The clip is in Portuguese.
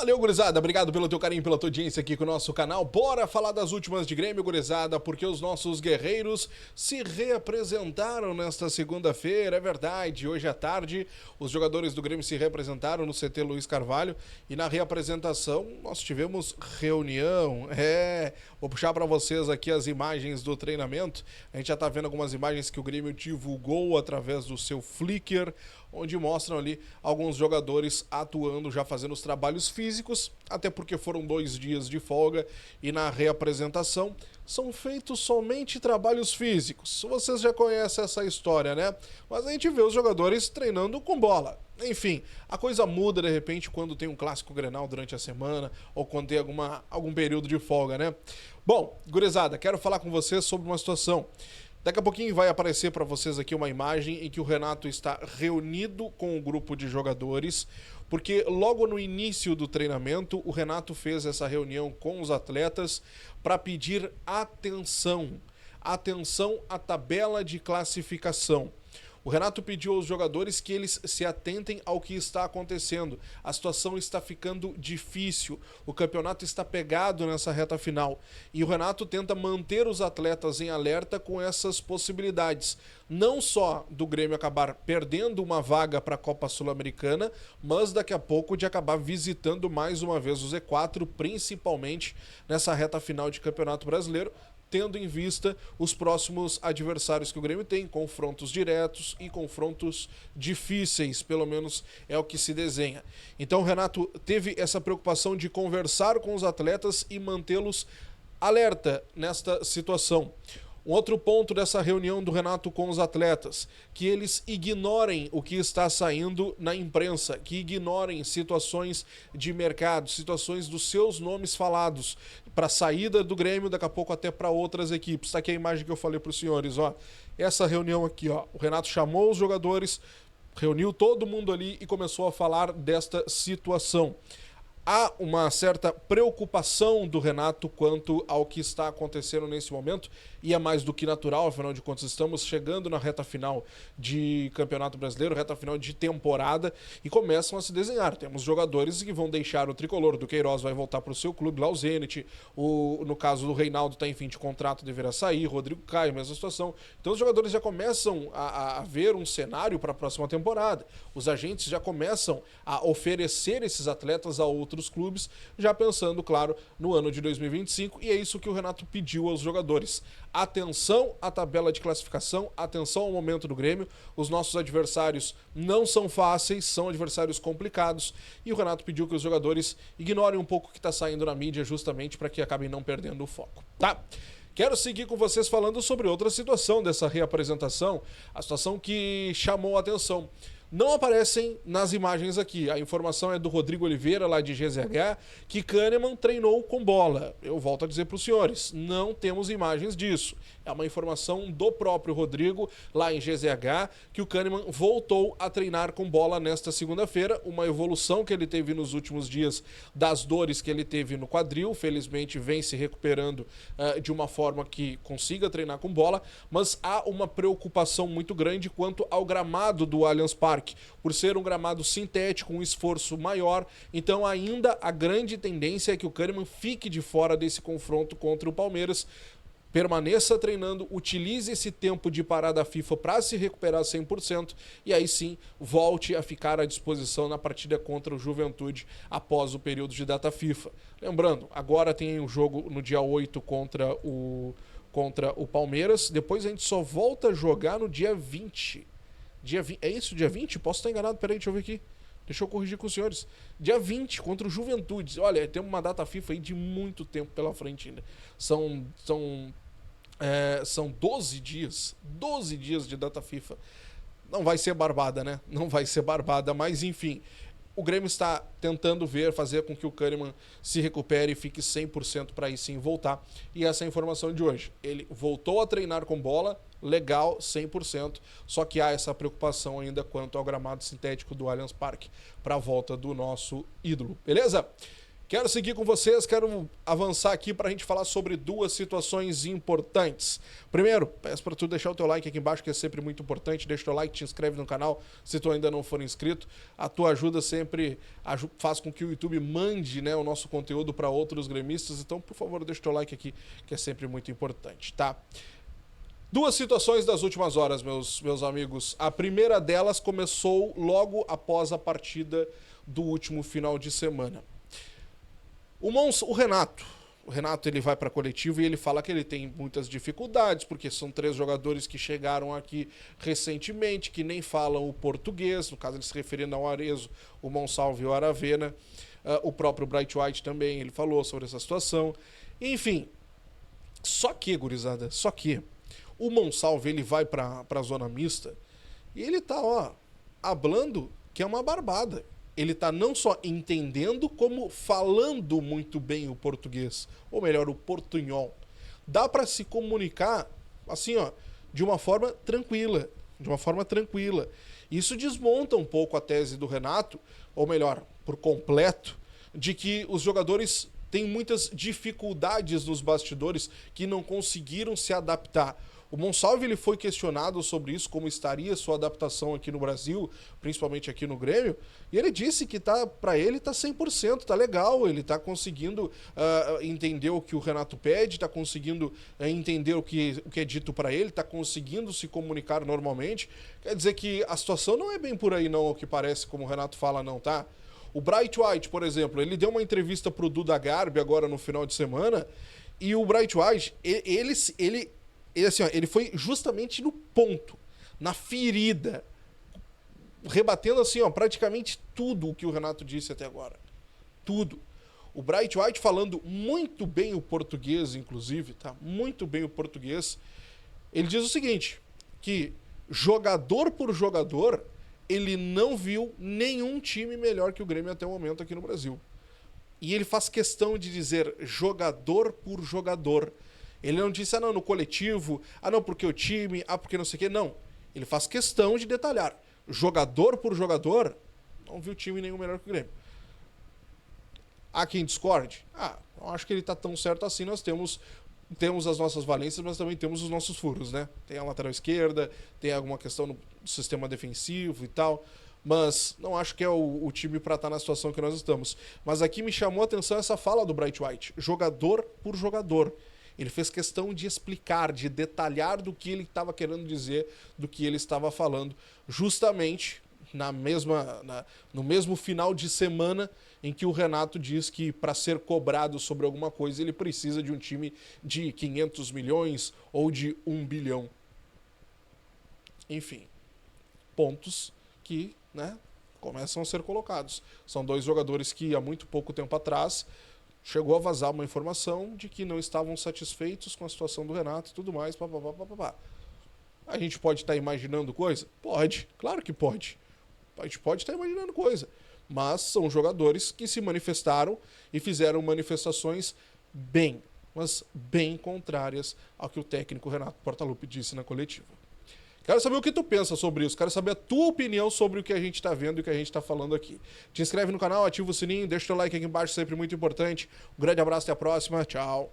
Valeu, gurizada. Obrigado pelo teu carinho, pela tua audiência aqui com o nosso canal. Bora falar das últimas de Grêmio, gurizada, porque os nossos guerreiros se reapresentaram nesta segunda-feira. É verdade, hoje à tarde os jogadores do Grêmio se reapresentaram no CT Luiz Carvalho e na reapresentação nós tivemos reunião. Vou puxar para vocês aqui as imagens do treinamento. A gente já tá vendo algumas imagens que o Grêmio divulgou através do seu Flickr, onde mostram ali alguns jogadores atuando, já fazendo os trabalhos físicos, até porque foram 2 dias de folga e na reapresentação são feitos somente trabalhos físicos. Vocês já conhecem essa história, né? Mas a gente vê os jogadores treinando com bola. Enfim, a coisa muda de repente quando tem um clássico Grenal durante a semana ou quando tem algum período de folga, né? Bom, gurizada, quero falar com vocês sobre uma situação. Daqui a pouquinho vai aparecer para vocês aqui uma imagem em que o Renato está reunido com o grupo de jogadores, porque logo no início do treinamento o Renato fez essa reunião com os atletas para pedir atenção à tabela de classificação. O Renato pediu aos jogadores que eles se atentem ao que está acontecendo. A situação está ficando difícil, o campeonato está pegado nessa reta final. E o Renato tenta manter os atletas em alerta com essas possibilidades. Não só do Grêmio acabar perdendo uma vaga para a Copa Sul-Americana, mas daqui a pouco de acabar visitando mais uma vez o Z4, principalmente nessa reta final de Campeonato Brasileiro, tendo em vista os próximos adversários que o Grêmio tem, confrontos diretos e confrontos difíceis, pelo menos é o que se desenha. Então o Renato teve essa preocupação de conversar com os atletas e mantê-los alerta nesta situação. Um outro ponto dessa reunião do Renato com os atletas, que eles ignorem o que está saindo na imprensa, que ignorem situações de mercado, situações dos seus nomes falados, para a saída do Grêmio, daqui a pouco até para outras equipes. Está aqui a imagem que eu falei para os senhores, ó. Essa reunião aqui, ó. O Renato chamou os jogadores, reuniu todo mundo ali e começou a falar desta situação. Há uma certa preocupação do Renato quanto ao que está acontecendo nesse momento, e é mais do que natural, afinal de contas estamos chegando na reta final de Campeonato Brasileiro, reta final de temporada, e começam a se desenhar. Temos jogadores que vão deixar o tricolor, do Queiroz vai voltar para o seu clube lá, o Zenit, no caso do Reinaldo está em fim de contrato, deverá sair, Rodrigo Caio, mesma situação. Então os jogadores já começam a ver um cenário para a próxima temporada. Os agentes já começam a oferecer esses atletas a outros clubes, já pensando, claro, no ano de 2025, e é isso que o Renato pediu aos jogadores. Atenção à tabela de classificação, atenção ao momento do Grêmio. Os nossos adversários não são fáceis, são adversários complicados, e o Renato pediu que os jogadores ignorem um pouco o que está saindo na mídia, justamente para que acabem não perdendo o foco, tá? Quero seguir com vocês falando sobre outra situação dessa reapresentação, a situação que chamou a atenção. Não aparecem nas imagens aqui. A informação é do Rodrigo Oliveira, lá de GZH, que Kahneman treinou com bola. Eu volto a dizer para os senhores, não temos imagens disso. É uma informação do próprio Rodrigo, lá em GZH, que o Kahneman voltou a treinar com bola nesta segunda-feira, uma evolução que ele teve nos últimos dias das dores que ele teve no quadril. Felizmente vem se recuperando de uma forma que consiga treinar com bola, mas há uma preocupação muito grande quanto ao gramado do Allianz Parque. Por ser um gramado sintético, um esforço maior, então ainda a grande tendência é que o Kahneman fique de fora desse confronto contra o Palmeiras, permaneça treinando, utilize esse tempo de parada FIFA para se recuperar 100% e aí sim volte a ficar à disposição na partida contra o Juventude após o período de data FIFA. Lembrando, agora tem um jogo no dia 8 contra o Palmeiras, depois a gente só volta a jogar no dia 20. É isso, dia 20? Posso estar enganado, peraí, deixa eu ver aqui. Deixa eu corrigir com os senhores. Dia 20, contra o Juventude. Olha, tem uma data FIFA aí de muito tempo pela frente ainda. São 12 dias. 12 dias de data FIFA. Não vai ser barbada, né? Não vai ser barbada, mas enfim. O Grêmio está tentando fazer com que o Kahneman se recupere e fique 100% para aí sim voltar. E essa é a informação de hoje. Ele voltou a treinar com bola, legal, 100%, só que há essa preocupação ainda quanto ao gramado sintético do Allianz Parque para a volta do nosso ídolo, beleza? Quero seguir com vocês, quero avançar aqui para a gente falar sobre duas situações importantes. Primeiro, peço para tu deixar o teu like aqui embaixo, que é sempre muito importante. Deixa o teu like, te inscreve no canal se tu ainda não for inscrito. A tua ajuda sempre faz com que o YouTube mande, né, o nosso conteúdo para outros gremistas. Então, por favor, deixa o teu like aqui, que é sempre muito importante, tá? Duas situações das últimas horas, meus amigos. A primeira delas começou logo após a partida do último final de semana. O Renato ele vai para coletivo e ele fala que ele tem muitas dificuldades, porque são 3 jogadores que chegaram aqui recentemente, que nem falam o português, no caso ele se referindo ao Arezzo, o Monsalve e o Aravena, o próprio Bright White também, ele falou sobre essa situação. Enfim, só que, gurizada, o Monsalve ele vai para a zona mista e ele tá, hablando que é uma barbada. Ele tá não só entendendo, como falando muito bem o português. Ou melhor, o portunhol. Dá para se comunicar, assim, de uma forma tranquila. Isso desmonta um pouco a tese do Renato, ou melhor, por completo, de que os jogadores têm muitas dificuldades nos bastidores que não conseguiram se adaptar. O Monsalve ele foi questionado sobre isso, como estaria sua adaptação aqui no Brasil, principalmente aqui no Grêmio, e ele disse que para ele tá 100%, tá legal, ele tá conseguindo entender o que o Renato pede, tá conseguindo entender o que é dito para ele, tá conseguindo se comunicar normalmente. Quer dizer que a situação não é bem por aí não, o que parece, como o Renato fala não, tá? O Bright White, por exemplo, ele deu uma entrevista pro Duda Garbi agora no final de semana, e o Bright White, ele foi justamente no ponto, na ferida, rebatendo assim, praticamente tudo o que o Renato disse até agora. Tudo. O Bright White falando muito bem o português, inclusive, tá? Muito bem o português. Ele diz o seguinte, que jogador por jogador, ele não viu nenhum time melhor que o Grêmio até o momento aqui no Brasil. E ele faz questão de dizer jogador por jogador. Ele não disse, no coletivo, não, porque o time, porque não sei o quê. Não. Ele faz questão de detalhar. Jogador por jogador, não viu time nenhum melhor que o Grêmio. Há quem discorde? Não acho que ele tá tão certo assim. Nós temos as nossas valências, mas também temos os nossos furos, né? Tem a lateral esquerda, tem alguma questão no sistema defensivo e tal. Mas não acho que é o time para estar na situação que nós estamos. Mas aqui me chamou a atenção essa fala do Bright White. Jogador por jogador. Ele fez questão de explicar, de detalhar do que ele estava querendo dizer, do que ele estava falando, justamente no mesmo final de semana em que o Renato diz que para ser cobrado sobre alguma coisa ele precisa de um time de 500 milhões ou de 1 bilhão. Enfim, pontos que, começam a ser colocados. São 2 jogadores que há muito pouco tempo atrás chegou a vazar uma informação de que não estavam satisfeitos com a situação do Renato e tudo mais, papapá. A gente pode estar imaginando coisa? Pode, claro que pode. A gente pode estar imaginando coisa. Mas são jogadores que se manifestaram e fizeram manifestações mas bem contrárias ao que o técnico Renato Portaluppi disse na coletiva. Quero saber o que tu pensa sobre isso, quero saber a tua opinião sobre o que a gente tá vendo e o que a gente tá falando aqui. Te inscreve no canal, ativa o sininho, deixa o teu like aqui embaixo, sempre muito importante. Um grande abraço, até a próxima, tchau.